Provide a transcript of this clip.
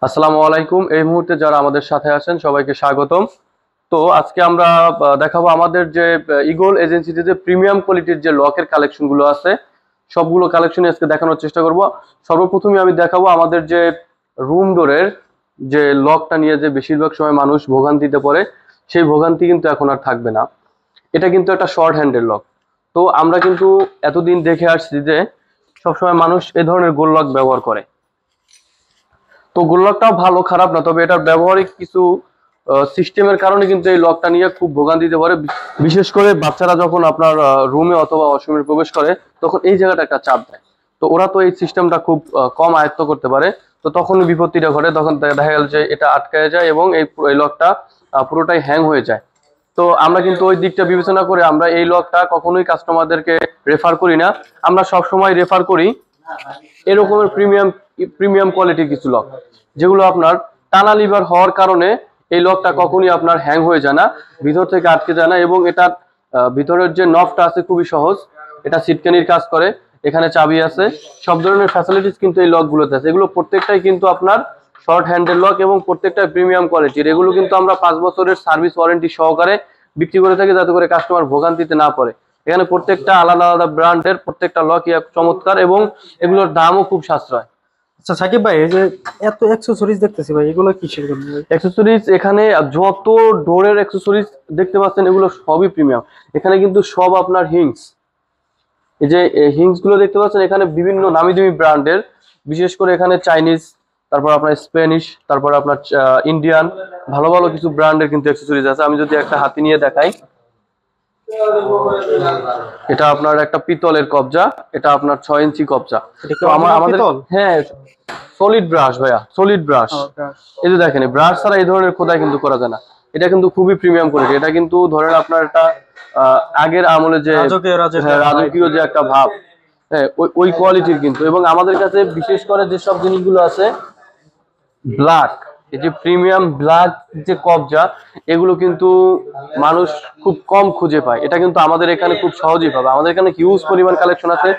আসসালামু আলাইকুম। এই মুহূর্তে যারা আমাদের সাথে আছেন সবাইকে স্বাগতম। তো আজকে আমরা দেখাবো আমাদের যে ইগল এজেন্সিতে যে প্রিমিয়াম কোয়ালিটির যে লকের কালেকশন গুলো আছে সবগুলো কালেকশন আজকে দেখানোর চেষ্টা করব। সর্বপ্রথমে আমি দেখাবো আমাদের যে রুম ডোরের যে লকটা নিয়ে যে বেশিরভাগ সময় মানুষ ভোগান্তিতে পড়ে, সেই ভোগান্তি কিন্তু এখন আর থাকবে না। এটা কিন্তু একটা শর্ট হ্যান্ডের লক। তো আমরা কিন্তু এতদিন দেখে আসছি যে সবসময় মানুষ এই ধরনের গোল লক ব্যবহার করে। তো গোল লকটাও ভালো, খারাপ না, তবে এটার ব্যবহারিক কিছু সিস্টেমের কারণে কিন্তু এই লকটা নিয়ে খুব ভোগান্তি দিতে পারে। বিশেষ করে বাচ্চারা যখন আপনার রুমে অথবা ওয়াশরুমে প্রবেশ করে তখন এই জায়গাটা একটা চাপ দেয়। তো ওরা তো এই সিস্টেমটা খুব কম আয়ত্ত করতে পারে। তো তখন বিপত্তিটা ঘটে, তখন দেখা গেল যে এটা আটকায় যায় এবং এই লকটা পুরোটাই হ্যাং হয়ে যায়। তো আমরা কিন্তু ওই দিকটা বিবেচনা করে আমরা এই লকটা কখনোই কাস্টমারদেরকে রেফার করি না। আমরা সব সময় রেফার করি এরকমের প্রিমিয়াম প্রিমিয়াম কোয়ালিটির কিছু লক, যেগুলো আপনার টানা লিভার হওয়ার কারণে এই লকটা কখনই আপনার হ্যাং হয়ে যায় না, ভিতর থেকে আটকে যায় না। এবং এটার ভিতরের যে নবটা আছে খুবই সহজ, এটা সিটকানির কাজ করে, এখানে চাবি আছে, সব ধরনের ফ্যাসিলিটিস কিন্তু এই লকগুলোতে আছে। এগুলো প্রত্যেকটাই কিন্তু আপনার শর্ট হ্যান্ডেল লক এবং প্রত্যেকটা প্রিমিয়াম কোয়ালিটির। এগুলো কিন্তু আমরা 5 বছরের সার্ভিস ওয়ারেন্টি সহকারে বিক্রি করে থাকি, যাতে করে কাস্টমার ভোগান্তিতে না পড়ে। এখানে প্রত্যেকটা আলাদা আলাদা ব্র্যান্ডের প্রত্যেকটা লকই চমৎকার এবং এগুলোর দামও খুব সাশ্রয়। আচ্ছা সাকিব ভাই, এই যে এত অ্যাকসেসরিজ দেখতেছি ভাই, এগুলো কিসের জন্য ভাই? অ্যাক্সেসরিজ এখানে যত ডোরের অ্যাক্সেসরিজ দেখতে পাচ্ছেন এগুলো সবই প্রিমিয়াম। এখানে কিন্তু সব আপনার হিংস, এই যে হিংস গুলো দেখতে পাচ্ছেন এখানে বিভিন্ন নামি দামি ব্র্যান্ডের, বিশেষ করে এখানে চাইনিজ, তারপর আপনার স্প্যানিশ, তারপর আপনার ইন্ডিয়ান, ভালো ভালো কিছু ব্র্যান্ডের কিন্তু অ্যাক্সেসরিজ আছে। আমি যদি একটা হাতি নিয়ে দেখাই, এটা আপনার একটা পিতলের কবজা, এটা আপনার 6 ইঞ্চি কবজা। এটা কি তো আমাদের পিতল? হ্যাঁ, সলিড ব্রাশ ভাইয়া, সলিড ব্রাশ। এই যে দেখেন, ব্রাশ ছাড়া এই ধরনের খোদাই কিন্তু করা যায় না। এটা কিন্তু খুবই প্রিমিয়াম কোয়ালিটি। এটা কিন্তু ধরেন আপনার একটা আগের আমলে যে রাজকীয় যে একটা ভাব, হ্যাঁ ওই কোয়ালিটির কিন্তু। এবং আমাদের কাছে বিশেষ করে যেসব জিনিসগুলো আছে ব্ল্যাক, এই যে প্রিমিয়াম ব্ল্যাক যে কবজা, এগুলো কিন্তু মানুষ খুব কম খুঁজে পায়। এটা কিন্তু আমাদের এখানে খুব সহজেই পাবে। আমাদের এখানে হিউজ পরিমাণ কালেকশন আছে।